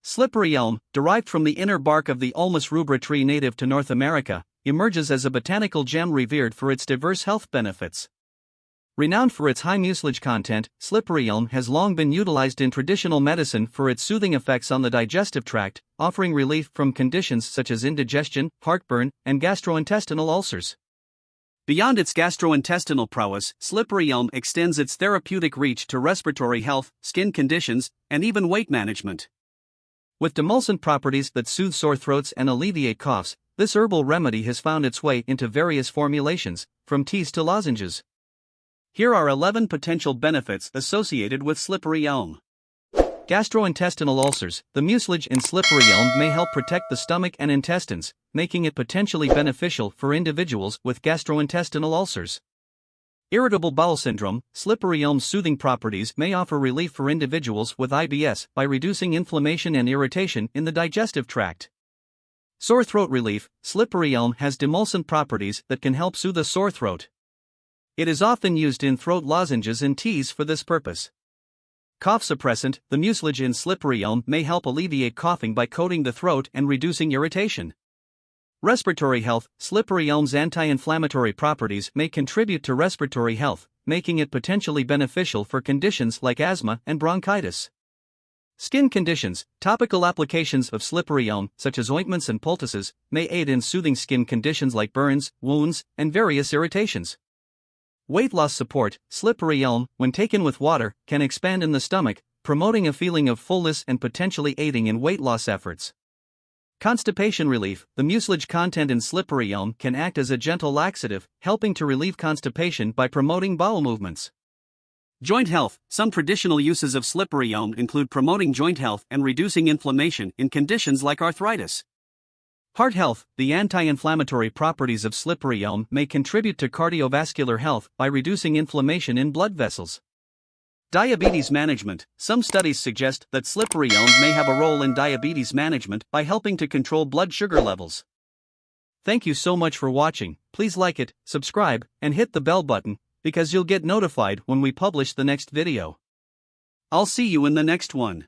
Slippery elm, derived from the inner bark of the Ulmus rubra tree native to North America, emerges as a botanical gem revered for its diverse health benefits. Renowned for its high mucilage content, slippery elm has long been utilized in traditional medicine for its soothing effects on the digestive tract, offering relief from conditions such as indigestion, heartburn, and gastrointestinal ulcers. Beyond its gastrointestinal prowess, slippery elm extends its therapeutic reach to respiratory health, skin conditions, and even weight management. With demulcent properties that soothe sore throats and alleviate coughs, this herbal remedy has found its way into various formulations, from teas to lozenges. Here are 11 potential benefits associated with slippery elm. Gastrointestinal ulcers. The mucilage in slippery elm may help protect the stomach and intestines, making it potentially beneficial for individuals with gastrointestinal ulcers. Irritable bowel syndrome. Slippery elm's soothing properties may offer relief for individuals with IBS by reducing inflammation and irritation in the digestive tract. Sore throat relief. Slippery elm has demulcent properties that can help soothe a sore throat. It is often used in throat lozenges and teas for this purpose. Cough suppressant. The mucilage in slippery elm may help alleviate coughing by coating the throat and reducing irritation. Respiratory health. Slippery elm's anti-inflammatory properties may contribute to respiratory health, making it potentially beneficial for conditions like asthma and bronchitis. Skin conditions. Topical applications of slippery elm, such as ointments and poultices, may aid in soothing skin conditions like burns, wounds, and various irritations. Weight loss support. Slippery elm, when taken with water, can expand in the stomach, promoting a feeling of fullness and potentially aiding in weight loss efforts. Constipation relief. The mucilage content in slippery elm can act as a gentle laxative, helping to relieve constipation by promoting bowel movements. Joint health. Some traditional uses of slippery elm include promoting joint health and reducing inflammation in conditions like arthritis. Heart health. The anti-inflammatory properties of slippery elm may contribute to cardiovascular health by reducing inflammation in blood vessels. Diabetes management. Some studies suggest that slippery elm may have a role in diabetes management by helping to control blood sugar levels. Thank you so much for watching. Please like it, subscribe, and hit the bell button, because you'll get notified when we publish the next video. I'll see you in the next one.